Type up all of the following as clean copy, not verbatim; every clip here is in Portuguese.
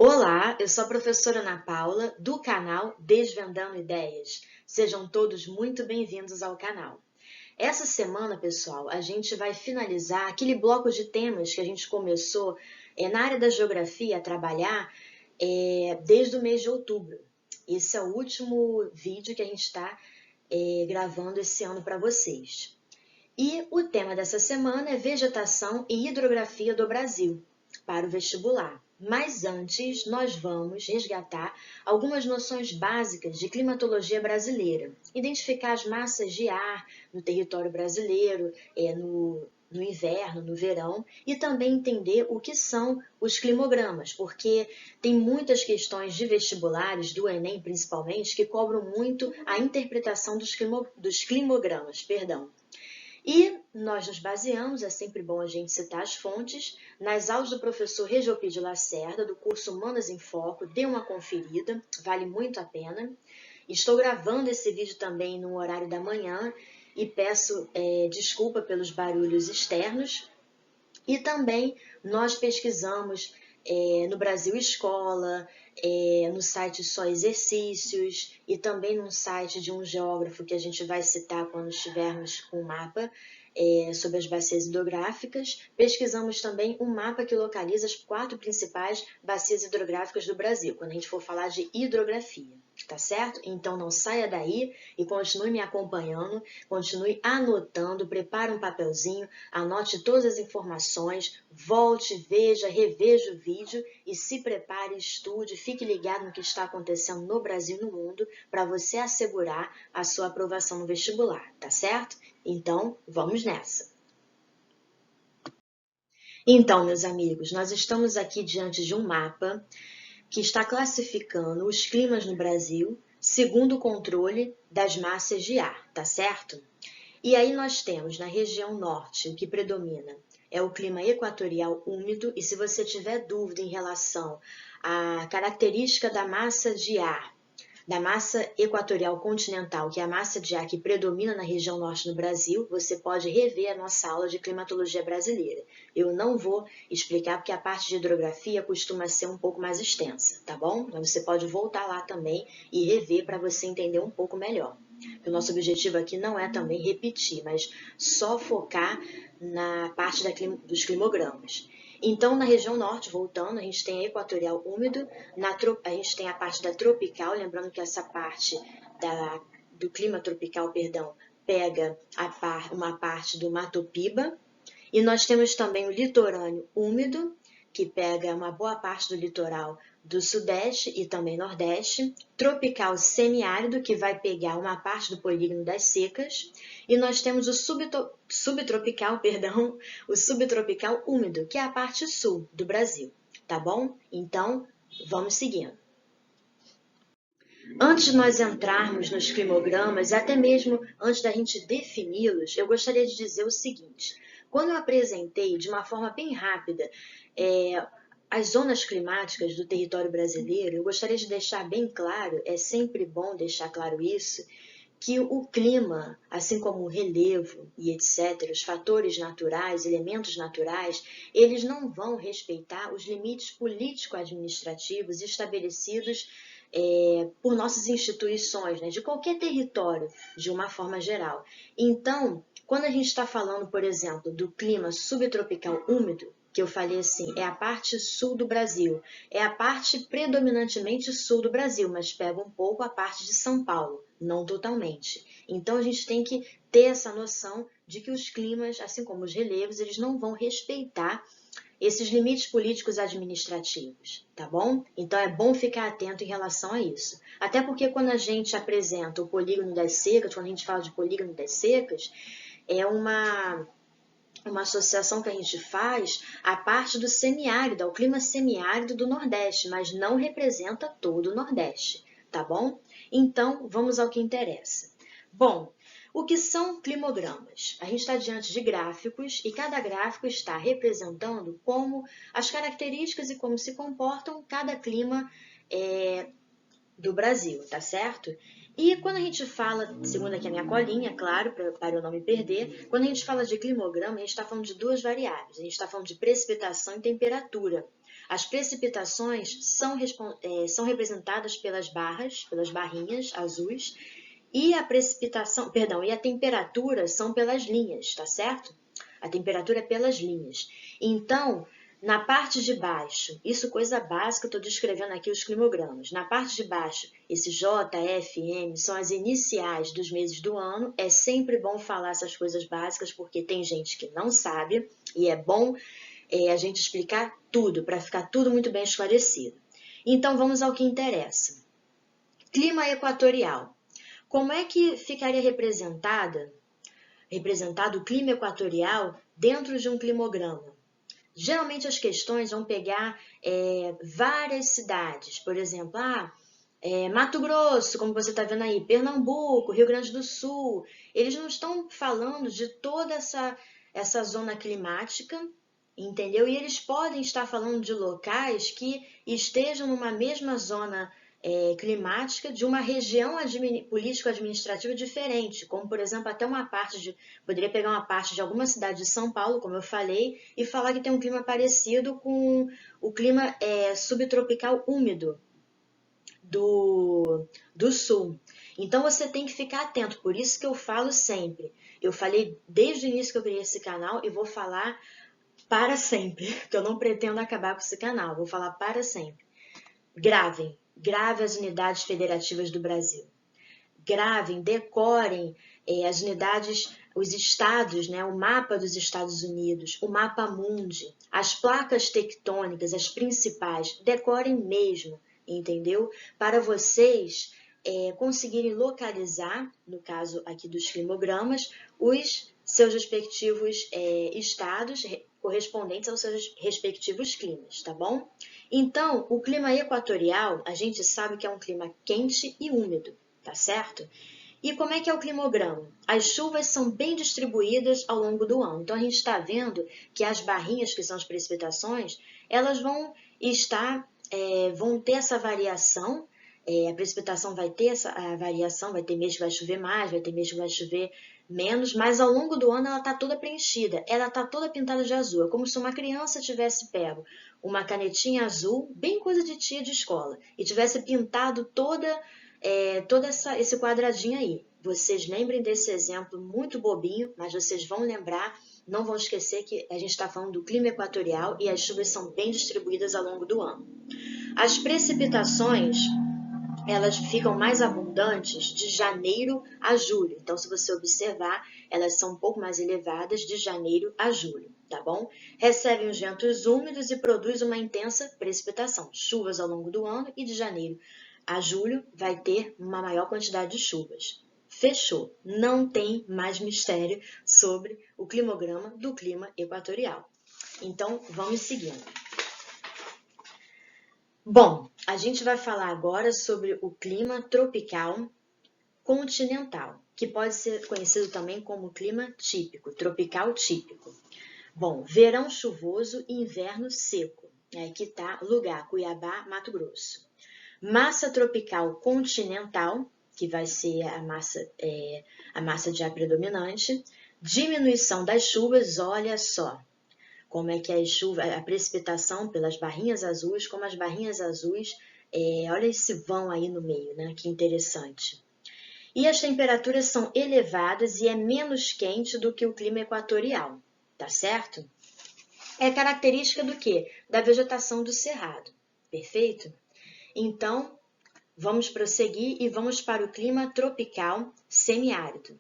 Olá, eu sou a professora Ana Paula, do canal Desvendando Ideias. Sejam todos muito bem-vindos ao canal. Essa semana, pessoal, a gente vai finalizar aquele bloco de temas que a gente começou na área da geografia a trabalhar desde o mês de outubro. Esse é o último vídeo que a gente está gravando esse ano para vocês. E o tema dessa semana é Vegetação e Hidrografia do Brasil, para o vestibular. Mas antes, nós vamos resgatar algumas noções básicas de climatologia brasileira, identificar as massas de ar no território brasileiro, no inverno, no verão, e também entender o que são os climogramas, porque tem muitas questões de vestibulares, do Enem principalmente, que cobram muito a interpretação dos climogramas. E nós nos baseamos, é sempre bom a gente citar as fontes, nas aulas do professor Regiopi de Lacerda, do curso Humanas em Foco. Dê uma conferida, vale muito a pena. Estou gravando esse vídeo também no horário da manhã e peço desculpa pelos barulhos externos. E também nós pesquisamos no Brasil Escola, no site Só Exercícios e também num site de um geógrafo que a gente vai citar quando estivermos com o mapa sobre as bacias hidrográficas. Pesquisamos também um mapa que localiza as 4 principais bacias hidrográficas do Brasil, quando a gente for falar de hidrografia, tá certo? Então não saia daí e continue me acompanhando, continue anotando, prepare um papelzinho, anote todas as informações, volte, veja, reveja o vídeo e se prepare, estude, fique ligado no que está acontecendo no Brasil e no mundo para você assegurar a sua aprovação no vestibular, tá certo? Então, vamos nessa! Então, meus amigos, nós estamos aqui diante de um mapa que está classificando os climas no Brasil segundo o controle das massas de ar, tá certo? E aí nós temos na região norte, o que predomina é o clima equatorial úmido, e se você tiver dúvida em relação à característica da massa de ar, da massa equatorial continental, que é a massa de ar que predomina na região norte do Brasil, você pode rever a nossa aula de climatologia brasileira. Eu não vou explicar porque a parte de hidrografia costuma ser um pouco mais extensa, tá bom? Mas você pode voltar lá também e rever para você entender um pouco melhor. O nosso objetivo aqui não é também repetir, mas só focar na parte dos climogramas. Então, na região norte, voltando, a gente tem a equatorial úmido, a gente tem a parte da tropical, lembrando que essa parte do clima tropical, pega uma parte do Mato Piba. E nós temos também o litorâneo úmido, que pega uma boa parte do litoral do sudeste e também nordeste, tropical semiárido, que vai pegar uma parte do polígono das secas, e nós temos o subtropical úmido, que é a parte sul do Brasil, tá bom? Então, vamos seguindo. Antes de nós entrarmos nos climogramas, até mesmo antes da gente defini-los, eu gostaria de dizer o seguinte: quando eu apresentei de uma forma bem rápida as zonas climáticas do território brasileiro, eu gostaria de deixar bem claro, é sempre bom deixar claro isso, que o clima, assim como o relevo e etc., os fatores naturais, elementos naturais, eles não vão respeitar os limites político-administrativos estabelecidos por nossas instituições, né, de qualquer território, de uma forma geral. Então, quando a gente está falando, por exemplo, do clima subtropical úmido, que eu falei assim, é a parte sul do Brasil, é a parte predominantemente sul do Brasil, mas pega um pouco a parte de São Paulo, não totalmente. Então, a gente tem que ter essa noção de que os climas, assim como os relevos, eles não vão respeitar esses limites políticos administrativos, tá bom? Então é bom ficar atento em relação a isso. Até porque quando a gente apresenta o polígono das secas, quando a gente fala de polígono das secas, é uma associação que a gente faz à parte do semiárido, ao clima semiárido do Nordeste, mas não representa todo o Nordeste, tá bom? Então, vamos ao que interessa. Bom, o que são climogramas? A gente está diante de gráficos e cada gráfico está representando como as características e como se comportam cada clima do Brasil, tá certo? E quando a gente fala, segundo aqui a minha colinha, claro, para eu não me perder, quando a gente fala de climograma, a gente está falando de duas variáveis. A gente está falando de precipitação e temperatura. As precipitações são representadas pelas barrinhas azuis, e a precipitação, perdão, e a temperatura são pelas linhas, tá certo? A temperatura é pelas linhas. Então, na parte de baixo, isso coisa básica, eu estou descrevendo aqui os climogramas. Na parte de baixo, esse J, F, M são as iniciais dos meses do ano. É sempre bom falar essas coisas básicas, porque tem gente que não sabe, e é bom a gente explicar tudo, para ficar tudo muito bem esclarecido. Então, vamos ao que interessa. Clima equatorial. Como é que ficaria representado o clima equatorial dentro de um climograma? Geralmente as questões vão pegar várias cidades, por exemplo, Mato Grosso, como você está vendo aí, Pernambuco, Rio Grande do Sul. Eles não estão falando de toda essa zona climática, entendeu? E eles podem estar falando de locais que estejam numa mesma zona climática de uma região político-administrativa diferente, como, por exemplo, até poderia pegar uma parte de alguma cidade de São Paulo, como eu falei, e falar que tem um clima parecido com o clima subtropical úmido do Sul. Então, você tem que ficar atento, por isso que eu falo sempre. Eu falei desde o início que eu criei esse canal e vou falar para sempre, porque eu não pretendo acabar com esse canal, vou falar para sempre. Gravem as unidades federativas do Brasil. Gravem, decorem as unidades, os estados, né? O mapa dos Estados Unidos, o mapa mundi, as placas tectônicas, as principais, decorem mesmo, entendeu? Para vocês conseguirem localizar, no caso aqui dos climogramas, os seus respectivos estados correspondentes aos seus respectivos climas, tá bom? Então, o clima equatorial, a gente sabe que é um clima quente e úmido, tá certo? E como é que é o climograma? As chuvas são bem distribuídas ao longo do ano. Então, a gente está vendo que as barrinhas, que são as precipitações, elas vão ter essa variação. A precipitação vai ter essa variação, vai ter mês que vai chover mais, vai ter mês que vai chover menos, mas ao longo do ano ela está toda preenchida, ela está toda pintada de azul. É como se uma criança tivesse pego uma canetinha azul, bem coisa de tia de escola, e tivesse pintado todo esse quadradinho aí. Vocês lembrem desse exemplo muito bobinho, mas vocês vão lembrar, não vão esquecer que a gente está falando do clima equatorial e as chuvas são bem distribuídas ao longo do ano. As precipitações, elas ficam mais abundantes de janeiro a julho. Então, se você observar, elas são um pouco mais elevadas de janeiro a julho, tá bom? Recebem os ventos úmidos e produz uma intensa precipitação. Chuvas ao longo do ano e de janeiro a julho vai ter uma maior quantidade de chuvas. Fechou. Não tem mais mistério sobre o climograma do clima equatorial. Então, vamos seguindo. Bom, a gente vai falar agora sobre o clima tropical continental, que pode ser conhecido também como clima típico, tropical típico. Bom, verão chuvoso e inverno seco. Aqui está lugar, Cuiabá, Mato Grosso. Massa tropical continental, que vai ser a massa de ar predominante. Diminuição das chuvas, olha só. Como é que a precipitação pelas barrinhas azuis, como as barrinhas azuis, olha esse vão aí no meio, né? Que interessante. E as temperaturas são elevadas e é menos quente do que o clima equatorial, tá certo? É característica do quê? Da vegetação do cerrado, perfeito? Então, vamos prosseguir e vamos para o clima tropical semiárido.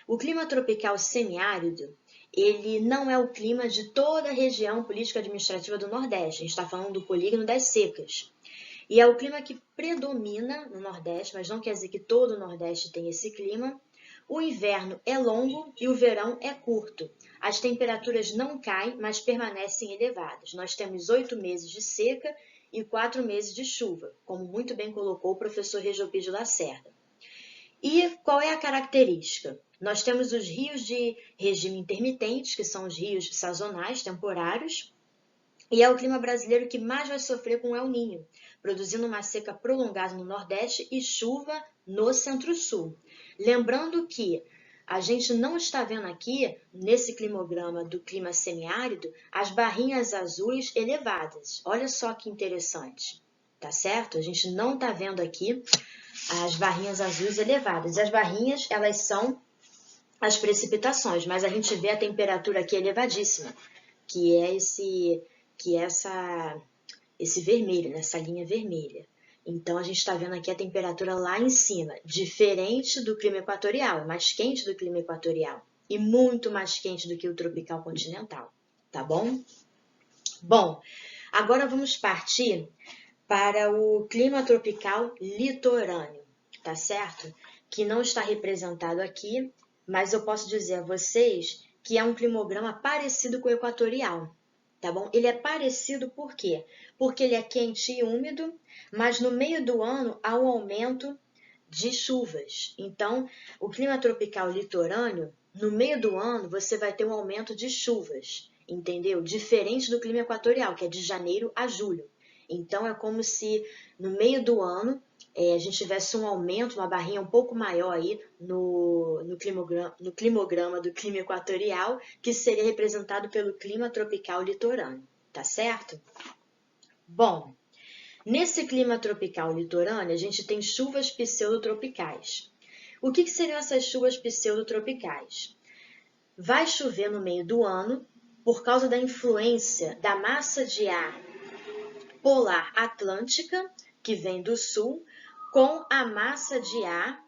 O clima tropical semiárido, ele não é o clima de toda a região político-administrativa do Nordeste. A gente está falando do polígono das secas. E é o clima que predomina no Nordeste, mas não quer dizer que todo o Nordeste tem esse clima. O inverno é longo e o verão é curto. As temperaturas não caem, mas permanecem elevadas. Nós temos 8 meses de seca e 4 meses de chuva, como muito bem colocou o professor Regiopidio Lacerda. E qual é a característica? Nós temos os rios de regime intermitente, que são os rios sazonais, temporários, e é o clima brasileiro que mais vai sofrer com o El Niño, produzindo uma seca prolongada no Nordeste e chuva no Centro-Sul. Lembrando que a gente não está vendo aqui, nesse climograma do clima semiárido, as barrinhas azuis elevadas. Olha só que interessante, tá certo? A gente não está vendo aqui as barrinhas azuis elevadas. As barrinhas, elas são as precipitações, mas a gente vê a temperatura aqui elevadíssima, que é esse vermelho, nessa linha vermelha. Então, a gente está vendo aqui a temperatura lá em cima, diferente do clima equatorial, mais quente do clima equatorial e muito mais quente do que o tropical continental, tá bom? Bom, agora vamos partir para o clima tropical litorâneo, tá certo? Que não está representado aqui, mas eu posso dizer a vocês que é um climograma parecido com o equatorial, tá bom? Ele é parecido por quê? Porque ele é quente e úmido, mas no meio do ano há um aumento de chuvas. Então, o clima tropical litorâneo, no meio do ano, você vai ter um aumento de chuvas, entendeu? Diferente do clima equatorial, que é de janeiro a julho. Então, é como se no meio do ano a gente tivesse um aumento, uma barrinha um pouco maior aí no climograma do clima equatorial, que seria representado pelo clima tropical litorâneo, tá certo? Bom, nesse clima tropical litorâneo, a gente tem chuvas pseudotropicais. O que seriam essas chuvas pseudotropicais? Vai chover no meio do ano por causa da influência da massa de ar polar atlântica, que vem do sul, com a massa de ar,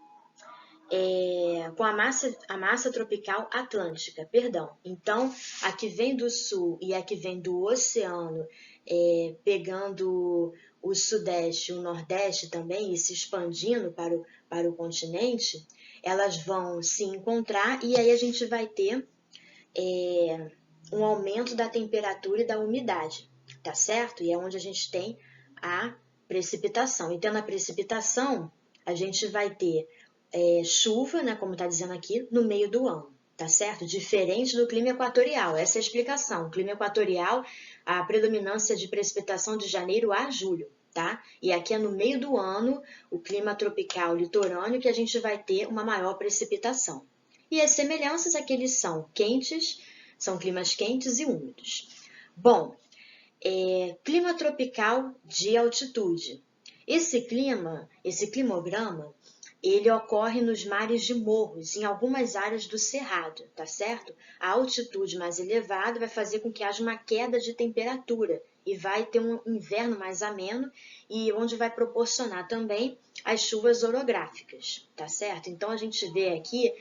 com a massa tropical atlântica, perdão. Então, a que vem do sul e a que vem do oceano, pegando o sudeste e o nordeste também e se expandindo para o continente, elas vão se encontrar e aí a gente vai ter um aumento da temperatura e da umidade, tá certo? E é onde a gente tem a precipitação. E tendo a precipitação, a gente vai ter chuva, né, como está dizendo aqui, no meio do ano, tá certo? Diferente do clima equatorial, essa é a explicação. O clima equatorial, a predominância de precipitação de janeiro a julho, tá? E aqui é no meio do ano, o clima tropical litorâneo, que a gente vai ter uma maior precipitação. E as semelhanças é que eles são quentes, são climas quentes e úmidos. Bom, clima tropical de altitude. Esse climograma, ele ocorre nos mares de morros, em algumas áreas do cerrado, tá certo? A altitude mais elevada vai fazer com que haja uma queda de temperatura e vai ter um inverno mais ameno e onde vai proporcionar também as chuvas orográficas, tá certo? Então, a gente vê aqui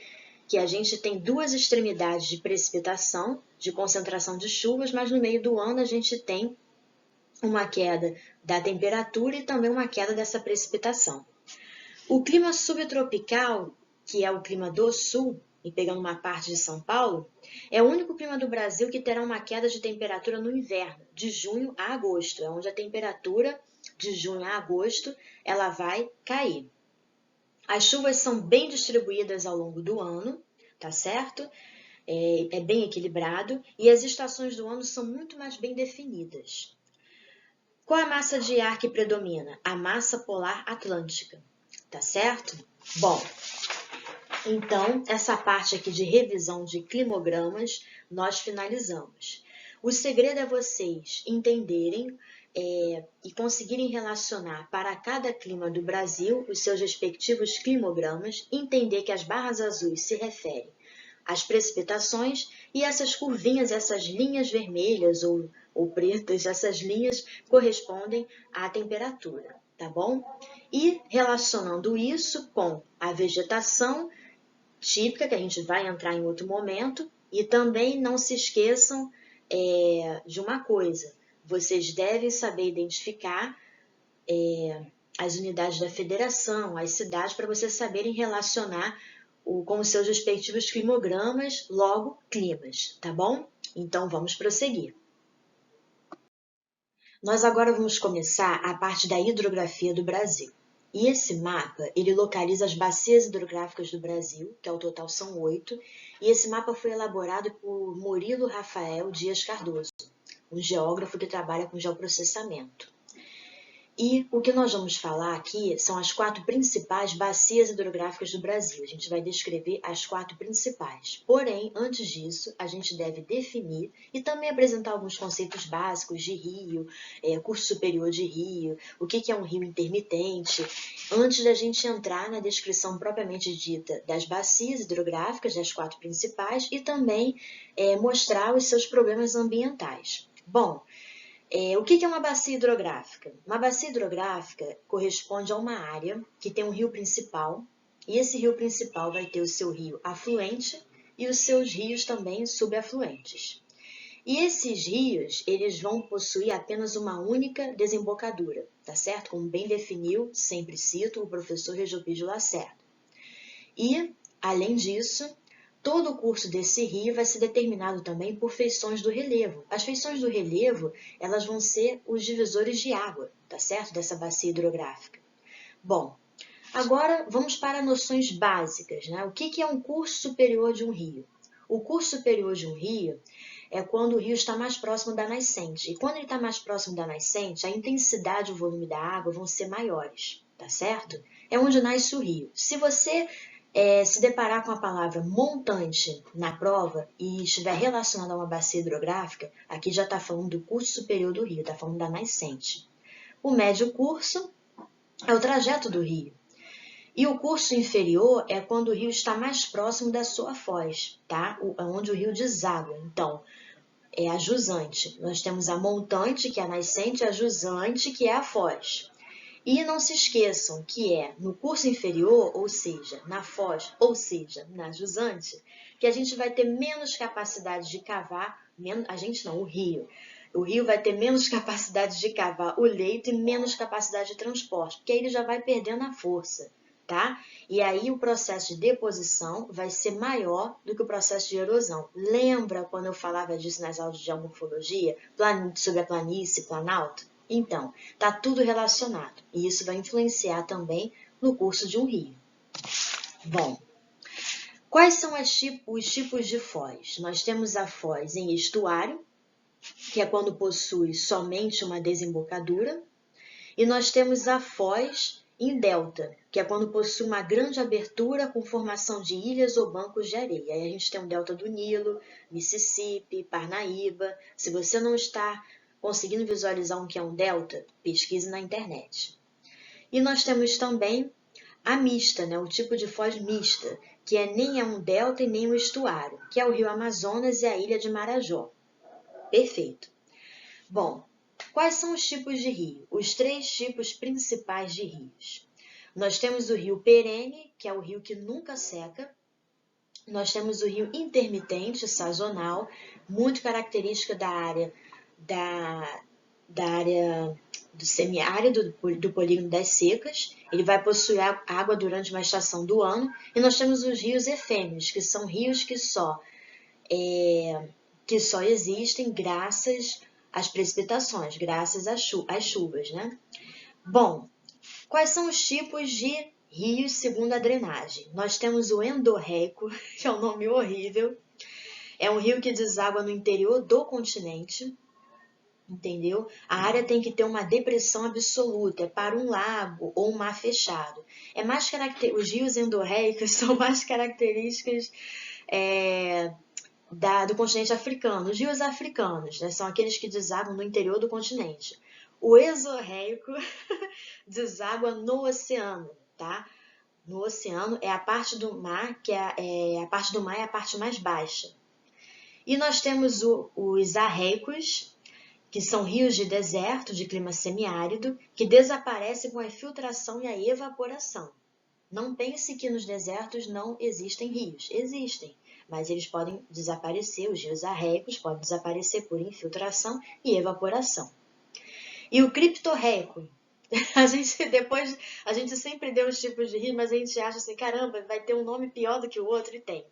que a gente tem duas extremidades de precipitação, de concentração de chuvas, mas no meio do ano a gente tem uma queda da temperatura e também uma queda dessa precipitação. O clima subtropical, que é o clima do sul, e pegando uma parte de São Paulo, é o único clima do Brasil que terá uma queda de temperatura no inverno, de junho a agosto, é onde a temperatura de junho a agosto ela vai cair. As chuvas são bem distribuídas ao longo do ano, tá certo? É bem equilibrado e as estações do ano são muito mais bem definidas. Qual a massa de ar que predomina? A massa polar atlântica, tá certo? Bom, então essa parte aqui de revisão de climogramas nós finalizamos. O segredo é vocês entenderem e conseguirem relacionar para cada clima do Brasil os seus respectivos climogramas, entender que as barras azuis se referem às precipitações e essas curvinhas, essas linhas vermelhas ou pretas, essas linhas correspondem à temperatura, tá bom? E relacionando isso com a vegetação típica, que a gente vai entrar em outro momento, e também não se esqueçam de uma coisa, vocês devem saber identificar as unidades da federação, as cidades, para vocês saberem relacionar com os seus respectivos climogramas, logo climas, tá bom? Então vamos prosseguir. Nós agora vamos começar a parte da hidrografia do Brasil. E esse mapa, ele localiza as bacias hidrográficas do Brasil, que ao total são 8, e esse mapa foi elaborado por Murilo Rafael Dias Cardoso, um geógrafo que trabalha com geoprocessamento. E o que nós vamos falar aqui são as 4 principais bacias hidrográficas do Brasil. A gente vai descrever as 4 principais. Porém, antes disso, a gente deve definir e também apresentar alguns conceitos básicos de rio, curso superior de rio, o que é um rio intermitente, antes da gente entrar na descrição propriamente dita das bacias hidrográficas, das 4 principais, e também mostrar os seus problemas ambientais. Bom, o que é uma bacia hidrográfica? Uma bacia hidrográfica corresponde a uma área que tem um rio principal, e esse rio principal vai ter o seu rio afluente e os seus rios também subafluentes. E esses rios, eles vão possuir apenas uma única desembocadura, tá certo? Como bem definiu, sempre cito, o professor Regilpídio Lacerda. E, além disso, todo o curso desse rio vai ser determinado também por feições do relevo. As feições do relevo, elas vão ser os divisores de água, tá certo? Dessa bacia hidrográfica. Bom, agora vamos para noções básicas, né? O que é um curso superior de um rio? O curso superior de um rio é quando o rio está mais próximo da nascente. E quando ele está mais próximo da nascente, a intensidade e o volume da água vão ser maiores, tá certo? É onde nasce o rio. Se você se deparar com a palavra montante na prova e estiver relacionada a uma bacia hidrográfica, aqui já está falando do curso superior do rio, está falando da nascente. O médio curso é o trajeto do rio. E o curso inferior é quando o rio está mais próximo da sua foz, tá? Onde o rio deságua. Então, é a jusante. Nós temos a montante, que é a nascente, a jusante, que é a foz. E não se esqueçam que é no curso inferior, ou seja, na foz, ou seja, na jusante, que a gente vai ter menos capacidade de cavar, a gente não, o rio. O rio vai ter menos capacidade de cavar o leito e menos capacidade de transporte, porque aí ele já vai perdendo a força, tá? E aí o processo de deposição vai ser maior do que o processo de erosão. Lembra quando eu falava disso nas aulas de geomorfologia, sobre a planície, planalto? Então, está tudo relacionado e isso vai influenciar também no curso de um rio. Bom, quais são os tipos de foz? Nós temos a foz em estuário, que é quando possui somente uma desembocadura, e nós temos a foz em delta, que é quando possui uma grande abertura com formação de ilhas ou bancos de areia. Aí a gente tem o delta do Nilo, Mississippi, Parnaíba. Se você não está conseguindo visualizar o que é um delta, pesquise na internet. E nós temos também a mista, né? O tipo de foz mista, que nem é um delta e nem um estuário, que é o rio Amazonas e a ilha de Marajó. Perfeito. Bom, quais são os tipos de rio? Os 3 tipos principais de rios. Nós temos o rio perene, que é o rio que nunca seca. Nós temos o rio intermitente, sazonal, muito característica da área do semiárido, do polígono das secas. Ele vai possuir água durante uma estação do ano. E nós temos os rios efêmeros, que são rios que só existem graças às precipitações, graças às chuvas, né? Bom, quais são os tipos de rios segundo a drenagem? Nós temos o endorreico, que é um nome horrível. É um rio que deságua no interior do continente, entendeu? A área tem que ter uma depressão absoluta, é para um lago ou um mar fechado. Os rios endorreicos são mais características do continente africano. Os rios africanos, né, são aqueles que desaguam no interior do continente. O exorreico deságua no oceano, tá? No oceano é a parte do mar que a parte do mar é a parte mais baixa. E nós temos os arreicos, que são rios de deserto, de clima semiárido, que desaparecem com a infiltração e a evaporação. Não pense que nos desertos não existem rios. Existem, mas eles podem desaparecer, os rios arreicos podem desaparecer por infiltração e evaporação. E o criptorreico, a gente sempre deu os tipos de rio, mas a gente acha assim, caramba, vai ter um nome pior do que o outro, e tem.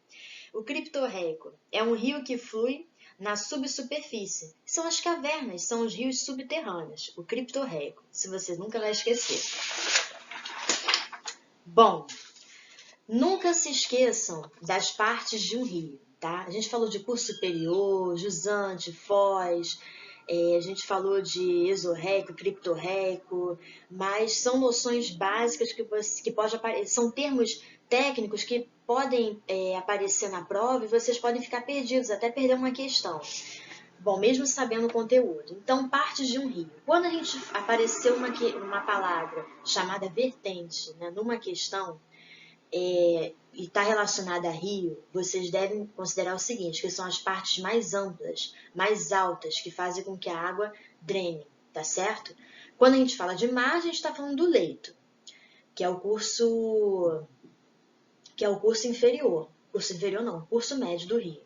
O criptorreico é um rio que flui na subsuperfície. São as cavernas, são os rios subterrâneos. O criptorreico, se você nunca vai esquecer. Bom, nunca se esqueçam das partes de um rio, tá? A gente falou de curso superior, jusante, foz, A gente falou de exorreico, criptorreico, mas são noções básicas que pode aparecer, são termos técnicos que podem aparecer na prova e vocês podem ficar perdidos, até perder uma questão. Bom, mesmo sabendo o conteúdo. Então, partes de um rio. Quando a gente apareceu uma palavra chamada vertente, né, numa questão, e está relacionada a rio, vocês devem considerar o seguinte, que são as partes mais amplas, mais altas, que fazem com que a água drene, tá certo? Quando a gente fala de mar, a gente está falando do leito, que é o curso inferior. Curso inferior não, curso médio do rio.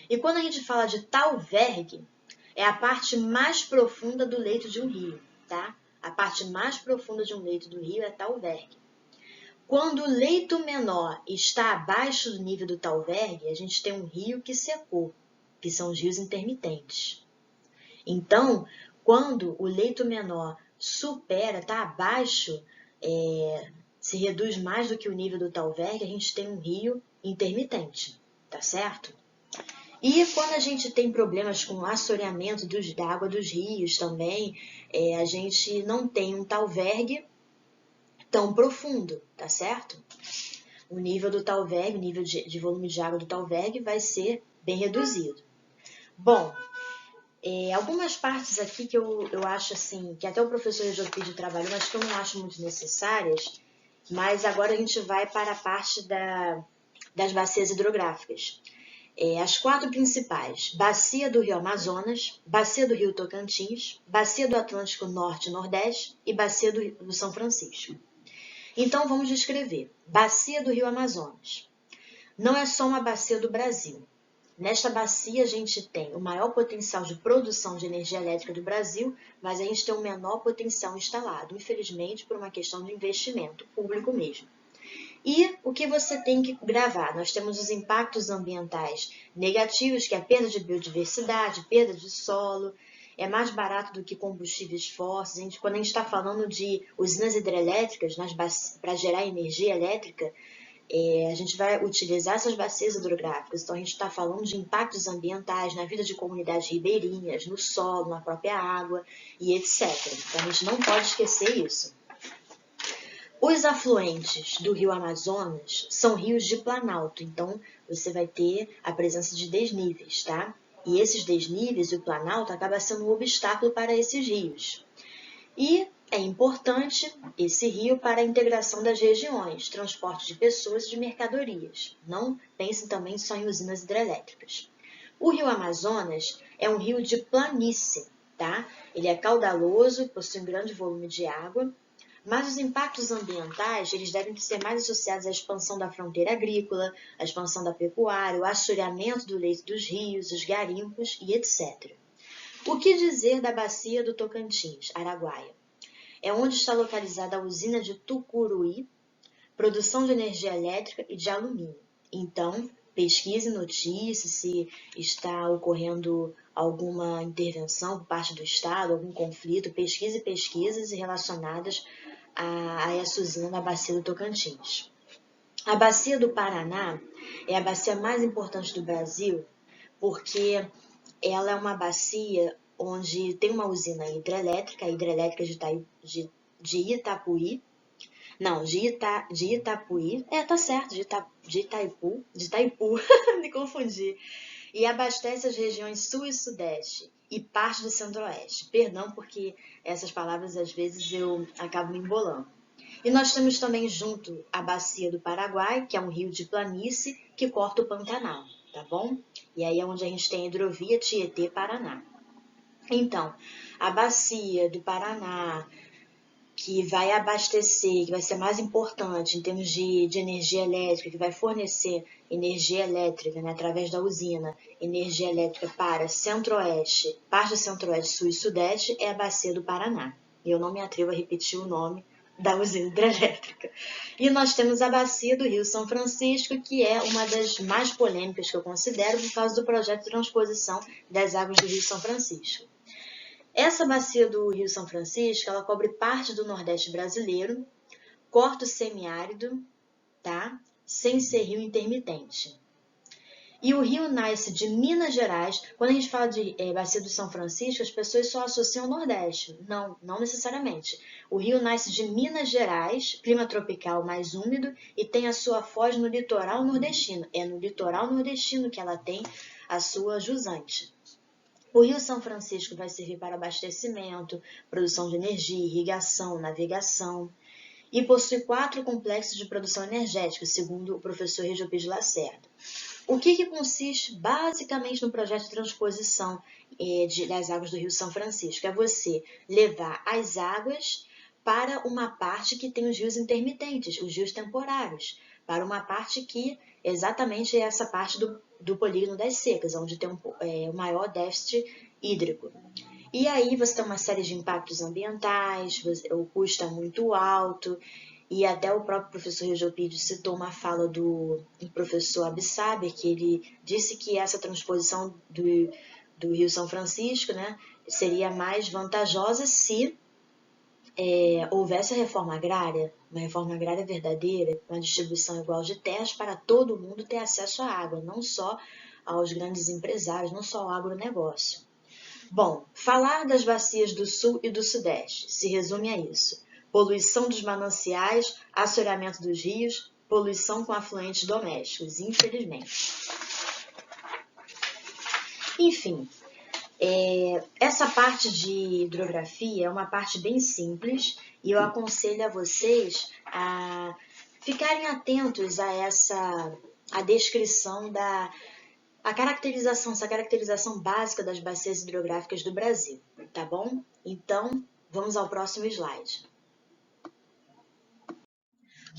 E quando a gente fala de talvergue, é a parte mais profunda do leito de um rio, tá? A parte mais profunda de um leito do rio é talvergue. Quando o leito menor está abaixo do nível do talvergue, a gente tem um rio que secou, que são os rios intermitentes. Então, quando o leito menor supera, está abaixo, se reduz mais do que o nível do talvergue, a gente tem um rio intermitente, tá certo? E quando a gente tem problemas com o assoreamento da água dos rios também, a gente não tem um talvergue tão profundo, tá certo? O nível do talvergue, o nível de volume de água do talvergue vai ser bem reduzido. Bom, algumas partes aqui que eu acho assim, que até o professor Eugídio trabalhou, mas que eu não acho muito necessárias, mas agora a gente vai para a parte das bacias hidrográficas. As 4 principais: Bacia do Rio Amazonas, Bacia do Rio Tocantins, Bacia do Atlântico Norte e Nordeste e Bacia do São Francisco. Então vamos descrever. Bacia do Rio Amazonas. Não é só uma bacia do Brasil. Nesta bacia a gente tem o maior potencial de produção de energia elétrica do Brasil, mas a gente tem o menor potencial instalado, infelizmente por uma questão de investimento público mesmo. E o que você tem que gravar? Nós temos os impactos ambientais negativos, que é a perda de biodiversidade, perda de solo, é mais barato do que combustíveis fósseis. Quando a gente está falando de usinas hidrelétricas para gerar energia elétrica, a gente vai utilizar essas bacias hidrográficas. Então, a gente está falando de impactos ambientais na vida de comunidades ribeirinhas, no solo, na própria água e etc. Então, a gente não pode esquecer isso. Os afluentes do rio Amazonas são rios de planalto, então você vai ter a presença de desníveis, tá? E esses desníveis, o planalto, acaba sendo um obstáculo para esses rios. E é importante esse rio para a integração das regiões, transporte de pessoas e de mercadorias. Não pensem também só em usinas hidrelétricas. O rio Amazonas é um rio de planície, tá? Ele é caudaloso, possui um grande volume de água, mas os impactos ambientais eles devem ser mais associados à expansão da fronteira agrícola, à expansão da pecuária, o assoreamento do leito dos rios, os garimpos e etc. O que dizer da bacia do Tocantins, Araguaia? É onde está localizada a usina de Tucuruí, produção de energia elétrica e de alumínio. Então, pesquise notícias se está ocorrendo alguma intervenção por parte do Estado, algum conflito, pesquise pesquisas relacionadas a essa usina na bacia do Tocantins. A bacia do Paraná é a bacia mais importante do Brasil porque ela é uma bacia onde tem uma usina hidrelétrica, a hidrelétrica de Itapuí. Não, de Itapuí. Tá certo, de Itaipu, me confundi. E abastece as regiões sul e sudeste e parte do centro-oeste. Perdão, porque essas palavras às vezes eu acabo me embolando. E nós temos também junto a bacia do Paraguai, que é um rio de planície que corta o Pantanal, tá bom? E aí é onde a gente tem a hidrovia Tietê-Paraná. Então, a bacia do Paraná, que vai abastecer, que vai ser mais importante em termos de energia elétrica, que vai fornecer energia elétrica, né, através da usina, energia elétrica para centro-oeste, parte do centro-oeste, sul e sudeste, é a bacia do Paraná. Eu não me atrevo a repetir o nome da usina hidrelétrica. E nós temos a bacia do Rio São Francisco, que é uma das mais polêmicas que eu considero por causa do projeto de transposição das águas do Rio São Francisco. Essa bacia do Rio São Francisco, ela cobre parte do Nordeste brasileiro, corta o semiárido, tá? Sem ser rio intermitente. E o rio nasce de Minas Gerais. Quando a gente fala de Bacia do São Francisco, as pessoas só associam ao Nordeste. Não, não necessariamente. O rio nasce de Minas Gerais, clima tropical mais úmido, e tem a sua foz no litoral nordestino. É no litoral nordestino que ela tem a sua jusante. O Rio São Francisco vai servir para abastecimento, produção de energia, irrigação, navegação e possui 4 complexos de produção energética, segundo o professor Regiopídio Lacerda. O que consiste basicamente no projeto de transposição das águas do Rio São Francisco? É você levar as águas para uma parte que tem os rios intermitentes, os rios temporários, para uma parte que exatamente é essa parte do polígono das secas, onde tem o maior déficit hídrico. E aí você tem uma série de impactos ambientais, o custo é muito alto, e até o próprio professor Regiopídio citou uma fala do professor Absaber, que ele disse que essa transposição do Rio São Francisco, né, seria mais vantajosa se houvesse a reforma agrária, uma reforma agrária verdadeira, uma distribuição igual de terras para todo mundo ter acesso à água, não só aos grandes empresários, não só ao agronegócio. Bom, falar das bacias do Sul e do Sudeste se resume a isso: poluição dos mananciais, assoreamento dos rios, poluição com afluentes domésticos, infelizmente. Enfim, essa parte de hidrografia é uma parte bem simples e eu aconselho a vocês a ficarem atentos a a descrição essa caracterização básica das bacias hidrográficas do Brasil, tá bom? Então, vamos ao próximo slide.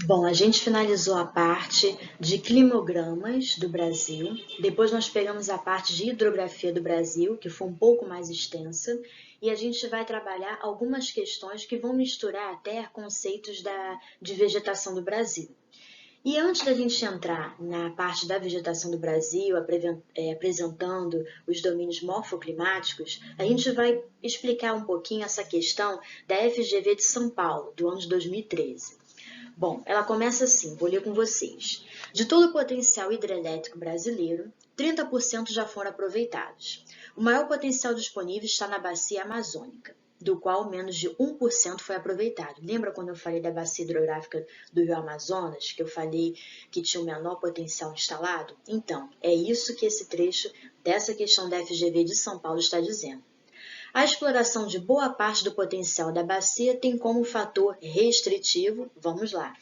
Bom, a gente finalizou a parte de climogramas do Brasil, depois nós pegamos a parte de hidrografia do Brasil, que foi um pouco mais extensa, e a gente vai trabalhar algumas questões que vão misturar até conceitos de vegetação do Brasil. E antes da gente entrar na parte da vegetação do Brasil, apresentando os domínios morfoclimáticos, a gente vai explicar um pouquinho essa questão da FGV de São Paulo, do ano de 2013. Bom, ela começa assim, vou ler com vocês. De todo o potencial hidrelétrico brasileiro, 30% já foram aproveitados. O maior potencial disponível está na bacia amazônica, do qual menos de 1% foi aproveitado. Lembra quando eu falei da bacia hidrográfica do Rio Amazonas, que eu falei que tinha o menor potencial instalado? Então, é isso que esse trecho dessa questão da FGV de São Paulo está dizendo. A exploração de boa parte do potencial da bacia tem como fator restritivo, vamos lá.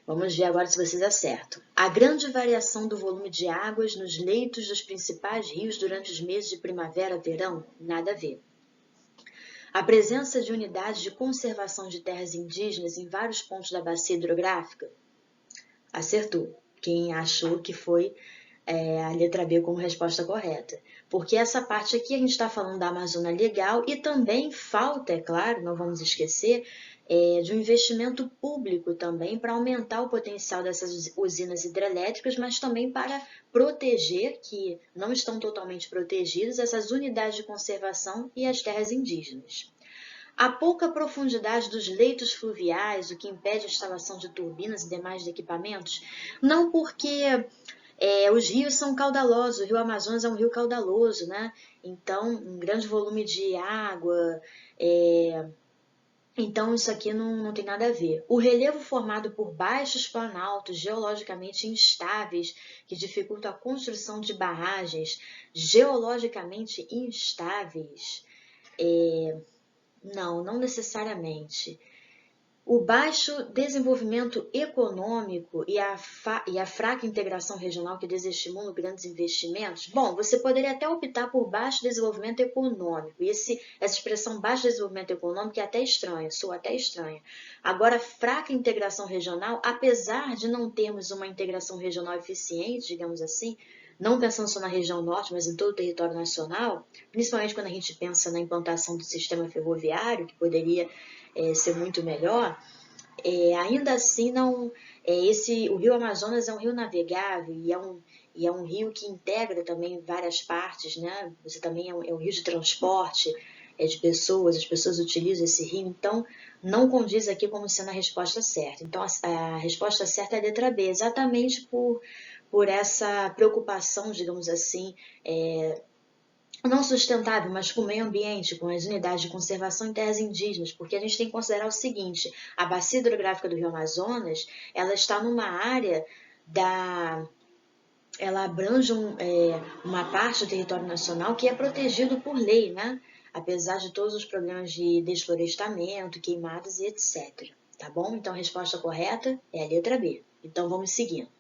Vamos ver agora se vocês acertam. A grande variação do volume de águas nos leitos dos principais rios durante os meses de primavera e verão, nada a ver. A presença de unidades de conservação de terras indígenas em vários pontos da bacia hidrográfica? Acertou. Quem achou que foi a letra B como resposta correta. Porque essa parte aqui a gente está falando da Amazônia Legal e também falta, é claro, não vamos esquecer, de um investimento público também para aumentar o potencial dessas usinas hidrelétricas, mas também para proteger, que não estão totalmente protegidas, essas unidades de conservação e as terras indígenas. A pouca profundidade dos leitos fluviais, o que impede a instalação de turbinas e demais equipamentos, não porque os rios são caudalosos, o rio Amazonas é um rio caudaloso, né? Então, um grande volume de água, então isso aqui não tem nada a ver. O relevo formado por baixos planaltos geologicamente instáveis, que dificultam a construção de barragens geologicamente instáveis, não necessariamente. O baixo desenvolvimento econômico e a fraca integração regional que desestimula grandes investimentos, bom, você poderia até optar por baixo desenvolvimento econômico. E essa expressão baixo desenvolvimento econômico é até estranha, soa até estranha. Agora, fraca integração regional, apesar de não termos uma integração regional eficiente, digamos assim, não pensando só na região norte, mas em todo o território nacional, principalmente quando a gente pensa na implantação do sistema ferroviário, que poderia ser muito melhor, ainda assim o Rio Amazonas é um rio navegável e é um rio que integra também várias partes, né? Você também é um rio de transporte de pessoas, as pessoas utilizam esse rio, então não condiz aqui como sendo a resposta certa. Então a resposta certa é a letra B, exatamente por por essa preocupação, digamos assim, não sustentável, mas com o meio ambiente, com as unidades de conservação em terras indígenas, porque a gente tem que considerar o seguinte: a bacia hidrográfica do Rio Amazonas, ela está numa área ela abrange uma parte do território nacional que é protegido por lei, né? Apesar de todos os problemas de desflorestamento, queimadas e etc. Tá bom? Então a resposta correta é a letra B. Então vamos seguindo.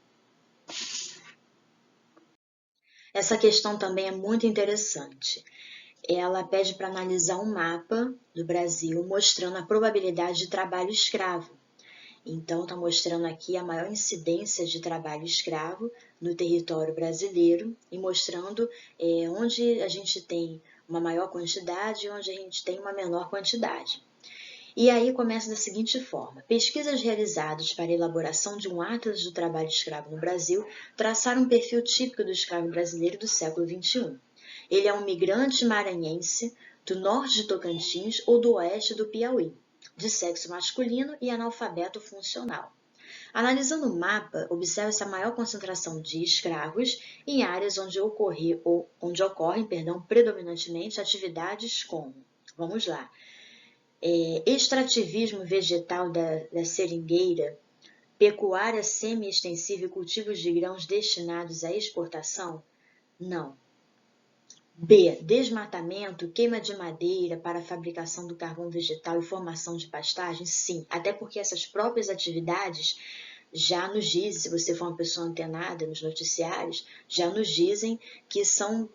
Essa questão também é muito interessante. Ela pede para analisar um mapa do Brasil mostrando a probabilidade de trabalho escravo. Então, está mostrando aqui a maior incidência de trabalho escravo no território brasileiro e mostrando onde a gente tem uma maior quantidade e onde a gente tem uma menor quantidade. E aí começa da seguinte forma: pesquisas realizadas para a elaboração de um atlas do trabalho escravo no Brasil traçaram um perfil típico do escravo brasileiro do século XXI. Ele é um migrante maranhense do norte de Tocantins ou do oeste do Piauí, de sexo masculino e analfabeto funcional. Analisando o mapa, observa-se a maior concentração de escravos em áreas onde ocorrem predominantemente atividades como, vamos lá, extrativismo vegetal da seringueira, pecuária semi-extensiva e cultivos de grãos destinados à exportação? Não. B. Desmatamento, queima de madeira para a fabricação do carvão vegetal e formação de pastagens? Sim, até porque essas próprias atividades já nos dizem, se você for uma pessoa antenada nos noticiários, já nos dizem que são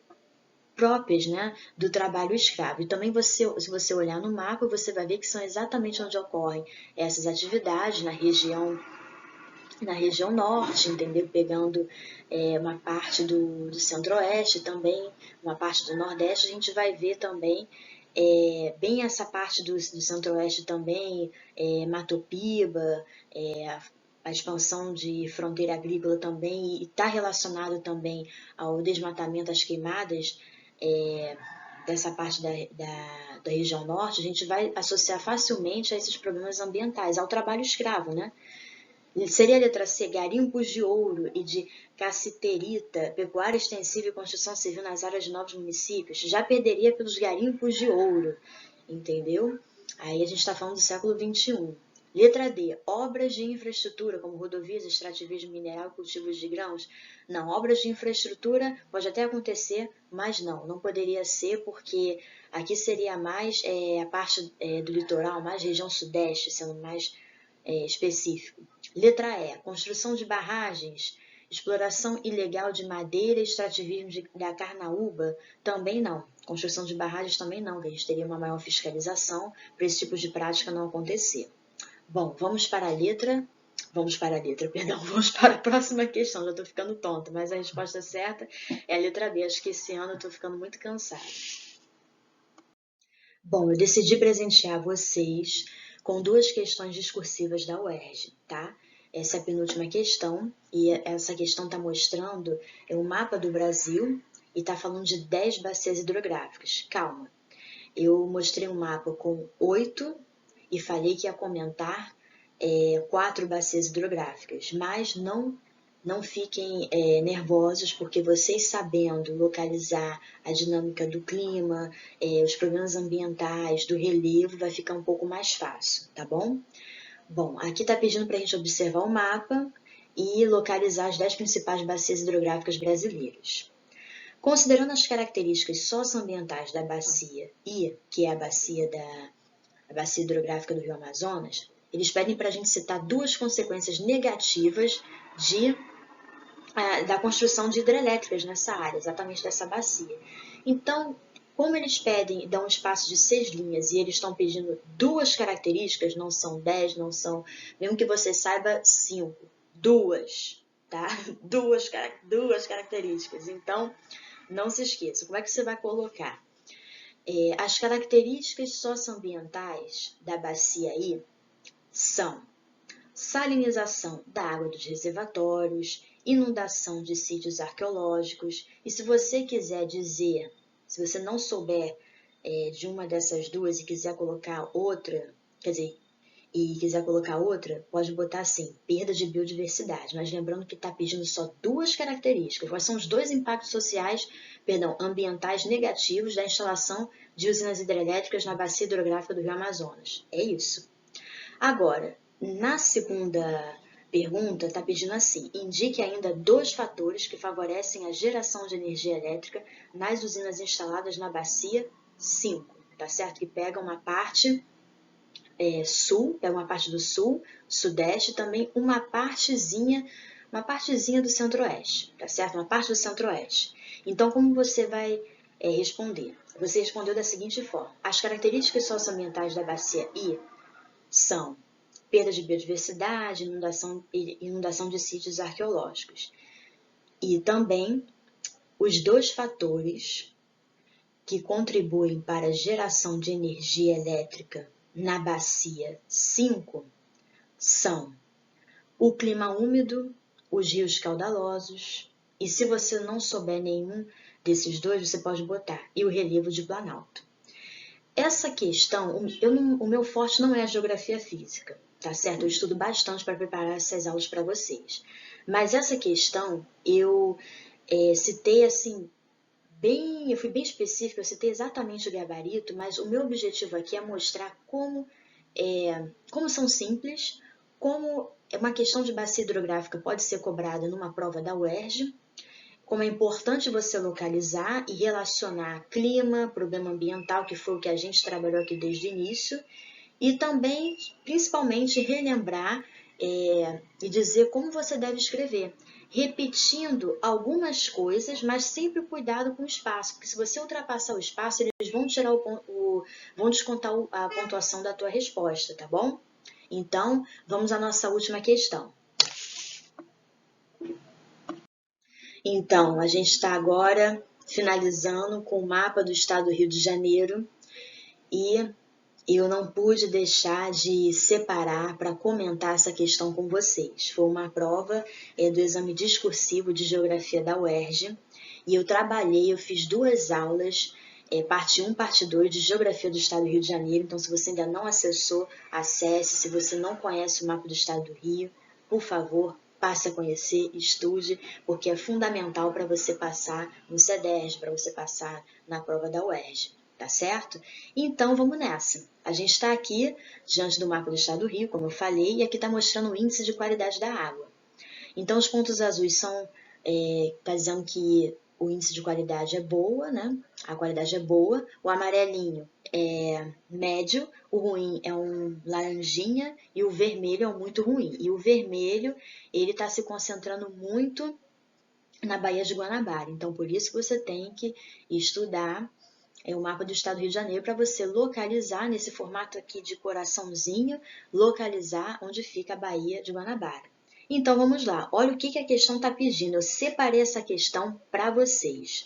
próprias, né, do trabalho escravo. E também se você olhar no mapa, você vai ver que são exatamente onde ocorrem essas atividades, na região norte, entendeu? Pegando uma parte do centro-oeste também, uma parte do nordeste, a gente vai ver também bem essa parte do centro-oeste também, Matopiba, a expansão de fronteira agrícola também, e está relacionado também ao desmatamento, às queimadas dessa parte da região norte. A gente vai associar facilmente a esses problemas ambientais, ao trabalho escravo, né? Seria a letra C: garimpos de ouro e de cassiterita, pecuária extensiva e construção civil nas áreas de novos municípios? Já perderia pelos garimpos de ouro, entendeu? Aí a gente está falando do século XXI. Letra D: obras de infraestrutura, como rodovias, extrativismo mineral e cultivos de grãos? Não, obras de infraestrutura pode até acontecer, mas não poderia ser, porque aqui seria mais a parte do litoral, mais região sudeste, sendo mais específico. Letra E: construção de barragens, exploração ilegal de madeira, extrativismo da carnaúba? Também não. Construção de barragens também não, que a gente teria uma maior fiscalização para esse tipo de prática não acontecer. Bom, vamos para a próxima questão. Já estou ficando tonta, mas a resposta certa é a letra B. Acho que esse ano eu estou ficando muito cansada. Bom, eu decidi presentear vocês com 2 questões discursivas da UERJ, tá? Essa é a penúltima questão, e essa questão está mostrando o mapa do Brasil e está falando de 10 bacias hidrográficas. Calma, eu mostrei um mapa com 8 e falei que ia comentar 4 bacias hidrográficas, mas não fiquem nervosos, porque vocês sabendo localizar a dinâmica do clima, os problemas ambientais, do relevo, vai ficar um pouco mais fácil, tá bom? Bom, aqui está pedindo para a gente observar o mapa e localizar as 10 principais bacias hidrográficas brasileiras. Considerando as características socioambientais da bacia que é a bacia hidrográfica do Rio Amazonas, eles pedem para a gente citar 2 consequências negativas da construção de hidrelétricas nessa área, exatamente dessa bacia. Então, como eles dão um espaço de 6 linhas e eles estão pedindo 2 características, não são 10, não são, mesmo que você saiba 5, 2, tá? Duas características. Então, não se esqueça. Como é que você vai colocar? As características socioambientais da bacia aí são salinização da água dos reservatórios, inundação de sítios arqueológicos. E se você quiser dizer, se você não souber de uma dessas 2 e quiser colocar outra, quer dizer, e quiser colocar outra, pode botar assim, perda de biodiversidade, mas lembrando que está pedindo só 2 características. Quais são os 2 impactos ambientais negativos da instalação de usinas hidrelétricas na bacia hidrográfica do Rio Amazonas? É isso. Agora, na segunda pergunta, está pedindo assim, indique ainda 2 fatores que favorecem a geração de energia elétrica nas usinas instaladas na bacia 5, tá certo? Que pega uma parte sul, pega uma parte do sul, sudeste, também uma partezinha do centro-oeste, tá certo? Uma parte do centro-oeste. Então, como você vai responder? Você respondeu da seguinte forma: as características socioambientais da bacia I são perda de biodiversidade, inundação de sítios arqueológicos. E também os 2 fatores que contribuem para a geração de energia elétrica na bacia 5 são o clima úmido, os rios caudalosos, e se você não souber nenhum desses 2, você pode botar, e o relevo de Planalto. Essa questão, o meu forte não é a geografia física, tá certo? Eu estudo bastante para preparar essas aulas para vocês. Mas essa questão eu citei assim, eu fui bem específica, eu citei exatamente o gabarito, mas o meu objetivo aqui é mostrar como são simples, como uma questão de bacia hidrográfica pode ser cobrada numa prova da UERJ, como é importante você localizar e relacionar clima, problema ambiental, que foi o que a gente trabalhou aqui desde o início, e também, principalmente, relembrar e dizer como você deve escrever, repetindo algumas coisas, mas sempre cuidado com o espaço, porque se você ultrapassar o espaço, eles vão tirar vão descontar a pontuação da tua resposta, tá bom? Então, vamos à nossa última questão. Então, a gente está agora finalizando com o mapa do estado do Rio de Janeiro e eu não pude deixar de separar para comentar essa questão com vocês. Foi uma prova do exame discursivo de Geografia da UERJ e eu fiz 2 aulas, parte 1, parte 2 de Geografia do Estado do Rio de Janeiro. Então, se você ainda não acessou, acesse. Se você não conhece o mapa do Estado do Rio, por favor, passe a conhecer, estude, porque é fundamental para você passar no CEDERJ, para você passar na prova da UERJ. Tá certo? Então, vamos nessa. A gente está aqui diante do mapa do estado do Rio, como eu falei, e aqui está mostrando o índice de qualidade da água. Então, os pontos azuis está dizendo que o índice de qualidade é boa, né? A qualidade é boa. O amarelinho é médio, o ruim é um laranjinha e o vermelho é um muito ruim. E o vermelho, ele está se concentrando muito na Baía de Guanabara. Então, por isso que você tem que estudar o mapa do estado do Rio de Janeiro para você localizar, nesse formato aqui de coraçãozinho, localizar onde fica a Baía de Guanabara. Então, vamos lá. Olha o que a questão está pedindo. Eu separei essa questão para vocês.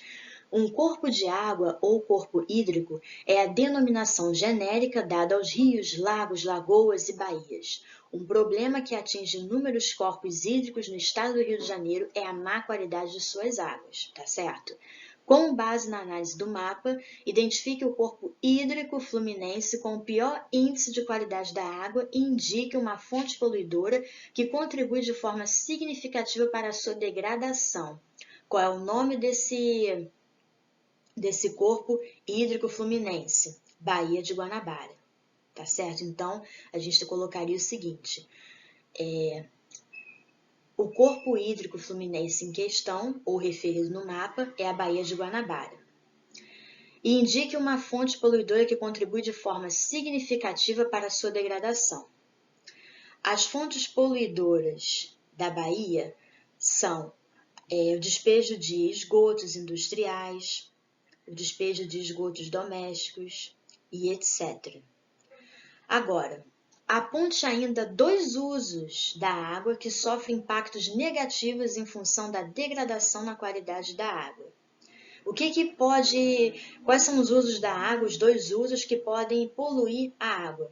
Um corpo de água ou corpo hídrico é a denominação genérica dada aos rios, lagos, lagoas e baías. Um problema que atinge inúmeros corpos hídricos no estado do Rio de Janeiro é a má qualidade de suas águas, tá certo? Com base na análise do mapa, identifique o corpo hídrico fluminense com o pior índice de qualidade da água e indique uma fonte poluidora que contribui de forma significativa para a sua degradação. Qual é o nome desse corpo hídrico fluminense? Baía de Guanabara, tá certo? Então, a gente colocaria o seguinte: o corpo hídrico fluminense em questão, ou referido no mapa, é a Baía de Guanabara. E indique uma fonte poluidora que contribui de forma significativa para a sua degradação. As fontes poluidoras da Bahia são o despejo de esgotos industriais, o despejo de esgotos domésticos e etc. Agora, aponte ainda 2 usos da água que sofrem impactos negativos em função da degradação na qualidade da água. Quais são os usos da água, os 2 usos que podem poluir a água?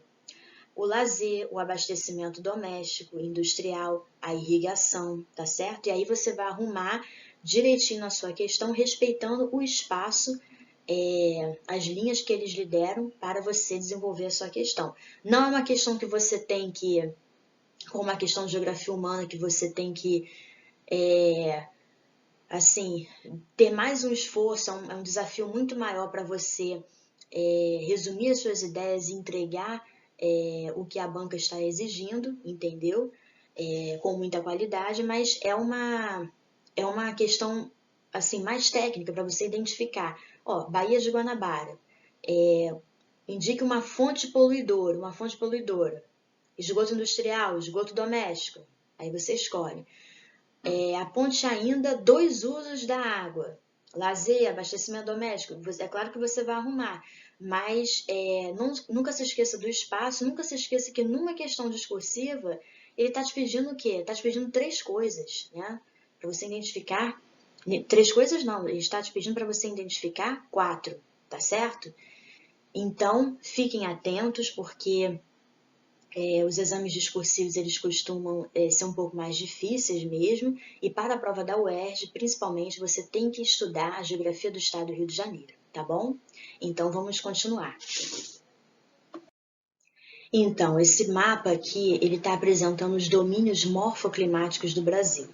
O lazer, o abastecimento doméstico, industrial, a irrigação, tá certo? E aí você vai arrumar direitinho na sua questão, respeitando o espaço as linhas que eles lhe deram para você desenvolver a sua questão. Não é uma questão que você tem que, como uma questão de geografia humana, que você tem que, assim, ter mais um esforço, é um desafio muito maior para você resumir as suas ideias e entregar o que a banca está exigindo, entendeu? Com muita qualidade, mas é uma questão assim mais técnica para você identificar. Ó, Baía de Guanabara, indique uma fonte poluidora, esgoto industrial, esgoto doméstico, aí você escolhe. Aponte ainda 2 usos da água, lazer, abastecimento doméstico. É claro que você vai arrumar, mas nunca se esqueça do espaço, nunca se esqueça que numa questão discursiva, ele está te pedindo o quê? Está te pedindo 3 coisas, né? Para você identificar. 3 coisas não, ele está te pedindo para você identificar 4, tá certo? Então, fiquem atentos, porque os exames discursivos eles costumam ser um pouco mais difíceis mesmo, e para a prova da UERJ, principalmente, você tem que estudar a geografia do estado do Rio de Janeiro, tá bom? Então, vamos continuar. Então, esse mapa aqui, ele está apresentando os domínios morfoclimáticos do Brasil.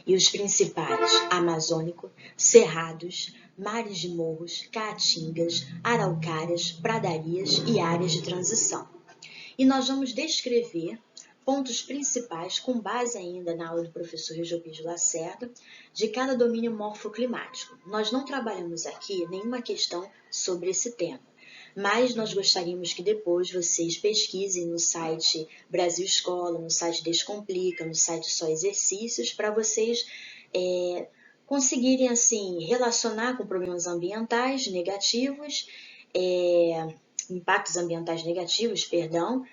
E os principais: amazônico, cerrados, mares de morros, caatingas, araucárias, pradarias e áreas de transição. E nós vamos descrever pontos principais, com base ainda na aula do professor Regilpídio Lacerda, de cada domínio morfoclimático. Nós não trabalhamos aqui nenhuma questão sobre esse tema, mas nós gostaríamos que depois vocês pesquisem no site Brasil Escola, no site Descomplica, no site Só Exercícios, para vocês conseguirem assim relacionar com problemas ambientais negativos, impactos ambientais negativos, perdão,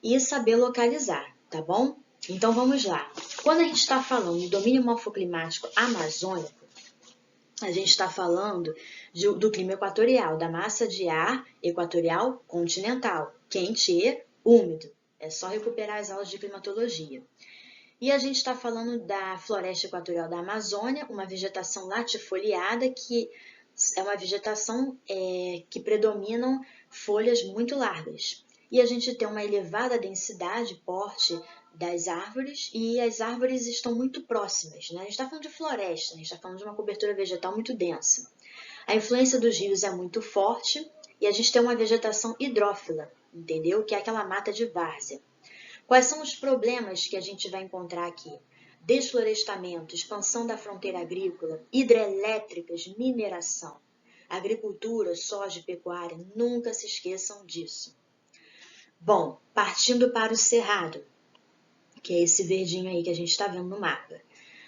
e saber localizar, tá bom? Então vamos lá. Quando a gente está falando de domínio morfoclimático amazônico, a gente está falando do clima equatorial, da massa de ar equatorial continental, quente e úmido. É só recuperar as aulas de climatologia. E a gente está falando da floresta equatorial da Amazônia, uma vegetação latifoliada, que é uma vegetação que predominam folhas muito largas. E a gente tem uma elevada densidade, porte das árvores, e as árvores estão muito próximas, né? A gente está falando de floresta, a gente está falando de uma cobertura vegetal muito densa. A influência dos rios é muito forte e a gente tem uma vegetação hidrófila, entendeu? Que é aquela mata de várzea. Quais são os problemas que a gente vai encontrar aqui? Desflorestamento, expansão da fronteira agrícola, hidrelétricas, mineração, agricultura, soja e pecuária, nunca se esqueçam disso. Bom, partindo para o cerrado, que é esse verdinho aí que a gente está vendo no mapa.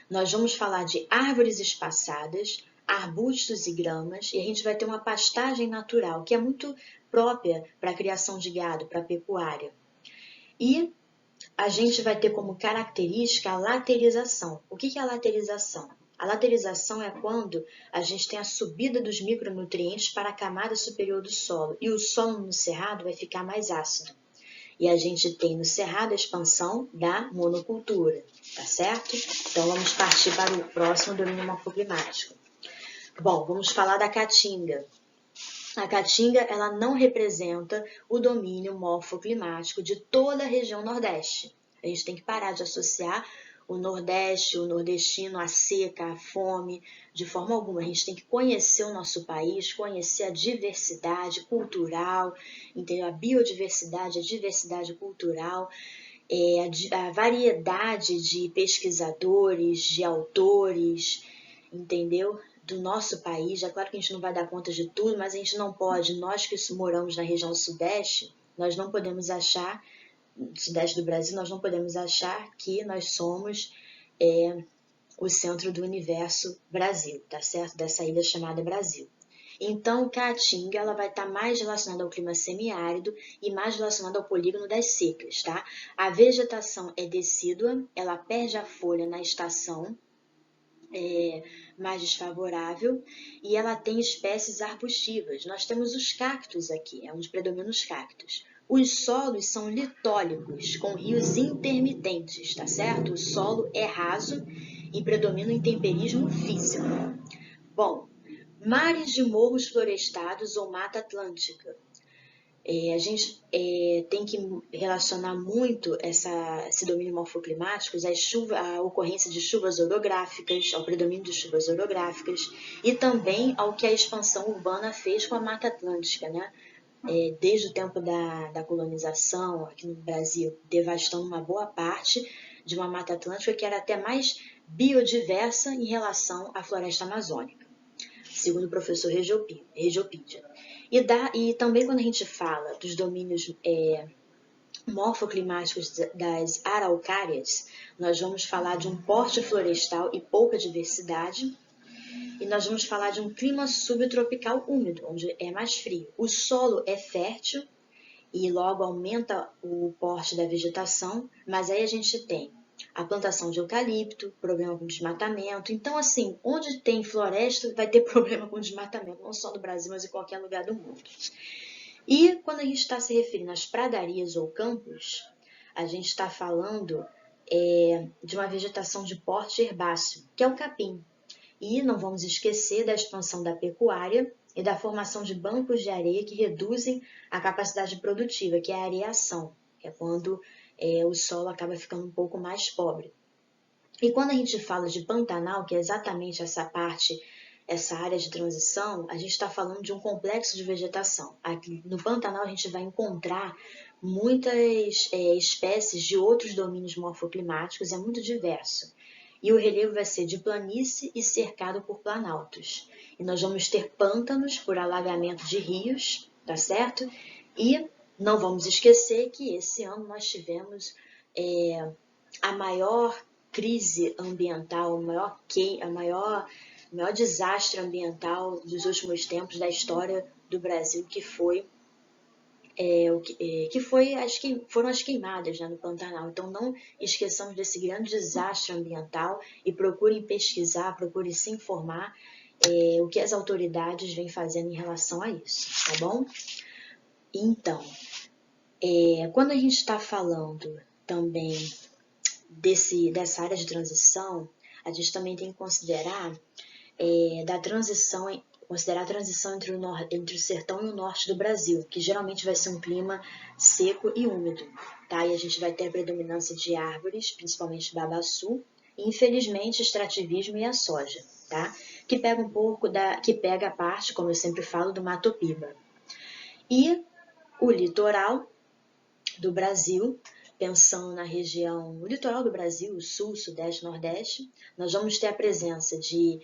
Nós vamos falar de árvores espaçadas, arbustos e gramas, e a gente vai ter uma pastagem natural, que é muito própria para a criação de gado, para a pecuária. E a gente vai ter como característica a laterização. O que é a laterização? A laterização é quando a gente tem a subida dos micronutrientes para a camada superior do solo, e o solo no cerrado vai ficar mais ácido. E a gente tem no cerrado a expansão da monocultura, tá certo? Então vamos partir para o próximo domínio morfoclimático. Bom, vamos falar da caatinga. A caatinga, ela não representa o domínio morfoclimático de toda a região Nordeste. A gente tem que parar de associar o Nordeste, o nordestino, a seca, a fome, de forma alguma. A gente tem que conhecer o nosso país, conhecer a diversidade cultural, entendeu? A biodiversidade, a diversidade cultural, a variedade de pesquisadores, de autores, entendeu? Do nosso país. É claro que a gente não vai dar conta de tudo, mas a gente não pode, nós que moramos na região sudeste, nós não podemos achar, sudeste do Brasil, nós não podemos achar que nós somos o centro do universo Brasil, tá certo? Dessa ilha chamada Brasil. Então, Caatinga, ela vai estar mais relacionada ao clima semiárido e mais relacionada ao polígono das secas, tá? A vegetação é decídua, ela perde a folha na estação mais desfavorável, e ela tem espécies arbustivas. Nós temos os cactos aqui, é onde predominam os cactos. Os solos são litólicos, com rios intermitentes, tá certo? O solo é raso e predomina o intemperismo físico. Bom, Mares de morros florestados ou Mata Atlântica. A gente tem que relacionar muito esse domínio morfoclimático à ocorrência de chuvas orográficas, ao predomínio de chuvas orográficas e também ao que a expansão urbana fez com a Mata Atlântica, né? Desde o tempo da colonização aqui no Brasil, devastando uma boa parte de uma Mata Atlântica que era até mais biodiversa em relação à floresta amazônica, segundo o professor Regiopedia. E também quando a gente fala dos domínios morfoclimáticos das araucárias, nós vamos falar de um porte florestal e pouca diversidade, e nós vamos falar de um clima subtropical úmido, onde é mais frio. O solo é fértil e logo aumenta o porte da vegetação, mas aí a gente tem a plantação de eucalipto, problema com desmatamento. Então, assim, onde tem floresta vai ter problema com desmatamento, não só no Brasil, mas em qualquer lugar do mundo. E quando a gente está se referindo às pradarias ou campos, a gente está falando de uma vegetação de porte herbáceo, que é o capim. E não vamos esquecer da expansão da pecuária e da formação de bancos de areia que reduzem a capacidade produtiva, que é a areação, que é quando o solo acaba ficando um pouco mais pobre. E quando a gente fala de Pantanal, que é exatamente essa área de transição, a gente está falando de um complexo de vegetação. Aqui no Pantanal a gente vai encontrar muitas espécies de outros domínios morfoclimáticos, é muito diverso. E o relevo vai ser de planície e cercado por planaltos. E nós vamos ter pântanos por alagamento de rios, tá certo? E não vamos esquecer que esse ano nós tivemos a maior crise ambiental, o maior desastre ambiental dos últimos tempos da história do Brasil, que foram as queimadas, né, no Pantanal. Então não esqueçamos desse grande desastre ambiental e procurem pesquisar, procurem se informar o que as autoridades vêm fazendo em relação a isso, tá bom? Então, quando a gente está falando também dessa área de transição, a gente também tem que considerar considerar a transição entre o sertão e o norte do Brasil, que geralmente vai ser um clima seco e úmido, tá? E a gente vai ter a predominância de árvores, principalmente babaçu, e infelizmente extrativismo e a soja, tá? Que pega a parte, como eu sempre falo, do Mato-Piba. E o litoral do Brasil, pensando na região, o litoral do Brasil, o sul, sudeste, nordeste, nós vamos ter a presença de,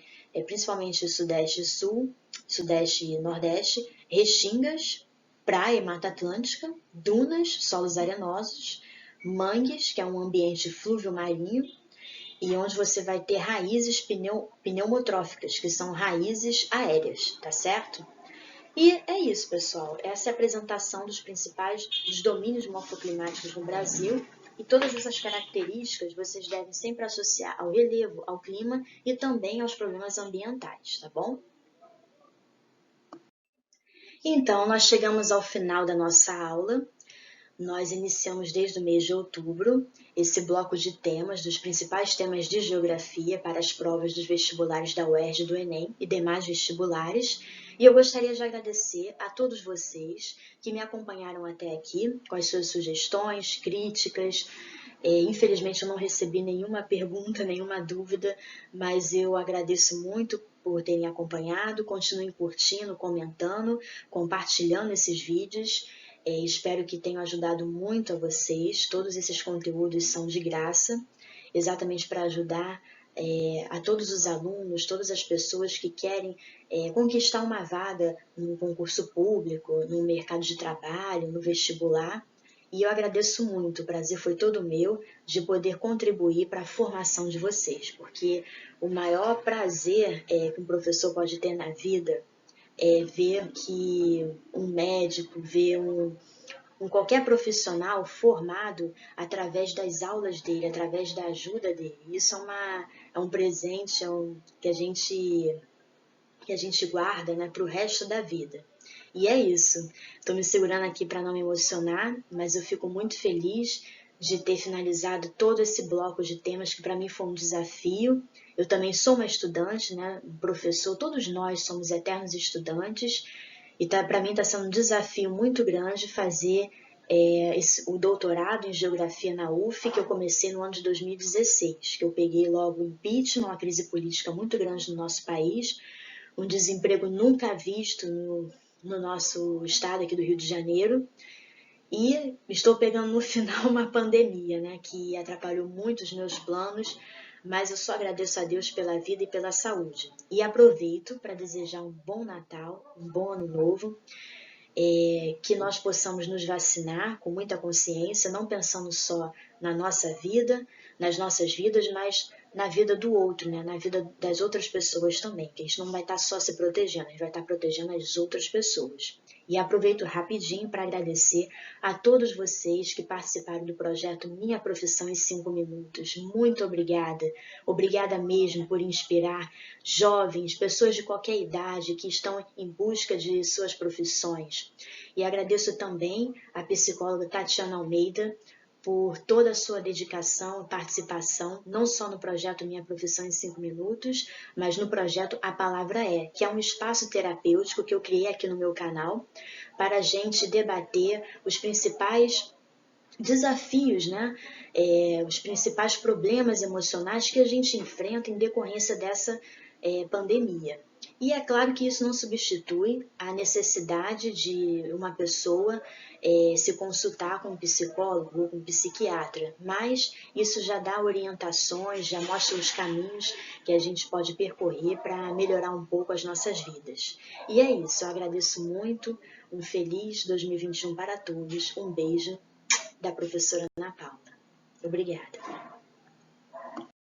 principalmente sudeste e sul, sudeste e nordeste, restingas, praia e mata atlântica, dunas, solos arenosos, mangues, que é um ambiente fluvio-marinho, e onde você vai ter raízes pneumotróficas, que são raízes aéreas, tá certo? E é isso, pessoal. Essa é a apresentação dos domínios morfoclimáticos no Brasil. E todas essas características vocês devem sempre associar ao relevo, ao clima e também aos problemas ambientais, tá bom? Então, nós chegamos ao final da nossa aula. Nós iniciamos desde o mês de outubro esse bloco de temas, dos principais temas de geografia para as provas dos vestibulares da UERJ, do Enem e demais vestibulares. E eu gostaria de agradecer a todos vocês que me acompanharam até aqui, com as suas sugestões, críticas. Infelizmente eu não recebi nenhuma pergunta, nenhuma dúvida, mas eu agradeço muito por terem acompanhado. Continuem curtindo, comentando, compartilhando esses vídeos. Espero que tenham ajudado muito a vocês. Todos esses conteúdos são de graça, exatamente para ajudar a todos os alunos, todas as pessoas que querem conquistar uma vaga no concurso público, no mercado de trabalho, no vestibular. E eu agradeço muito, o prazer foi todo meu de poder contribuir para a formação de vocês, porque o maior prazer que um professor pode ter na vida é ver que um médico, ver qualquer profissional formado através das aulas dele, através da ajuda dele. Isso é um presente que a gente guarda, né, para o resto da vida. E é isso. Estou me segurando aqui para não me emocionar, mas eu fico muito feliz de ter finalizado todo esse bloco de temas que para mim foi um desafio. Eu também sou uma estudante, né? Um professor, todos nós somos eternos estudantes, e para mim está sendo um desafio muito grande fazer o doutorado em Geografia na UF, que eu comecei no ano de 2016, que eu peguei logo o impeachment, uma crise política muito grande no nosso país, um desemprego nunca visto no nosso estado aqui do Rio de Janeiro, e estou pegando no final uma pandemia, né, que atrapalhou muito os meus planos, mas eu só agradeço a Deus pela vida e pela saúde. E aproveito para desejar um bom Natal, um bom Ano Novo, que nós possamos nos vacinar com muita consciência, não pensando só na nossa vida, nas nossas vidas, mas na vida do outro, né? Na vida das outras pessoas também, que a gente não vai estar só se protegendo, a gente vai estar protegendo as outras pessoas. E aproveito rapidinho para agradecer a todos vocês que participaram do projeto Minha Profissão em 5 Minutos. Muito obrigada. Obrigada mesmo por inspirar jovens, pessoas de qualquer idade que estão em busca de suas profissões. E agradeço também a psicóloga Tatiana Almeida por toda a sua dedicação e participação, não só no projeto Minha Profissão em 5 Minutos, mas no projeto A Palavra É, que é um espaço terapêutico que eu criei aqui no meu canal para a gente debater os principais desafios, né? Os principais problemas emocionais que a gente enfrenta em decorrência dessa pandemia. E é claro que isso não substitui a necessidade de uma pessoa se consultar com um psicólogo ou com um psiquiatra, mas isso já dá orientações, já mostra os caminhos que a gente pode percorrer para melhorar um pouco as nossas vidas. E é isso, eu agradeço muito, um feliz 2021 para todos, um beijo da professora Ana Paula. Obrigada.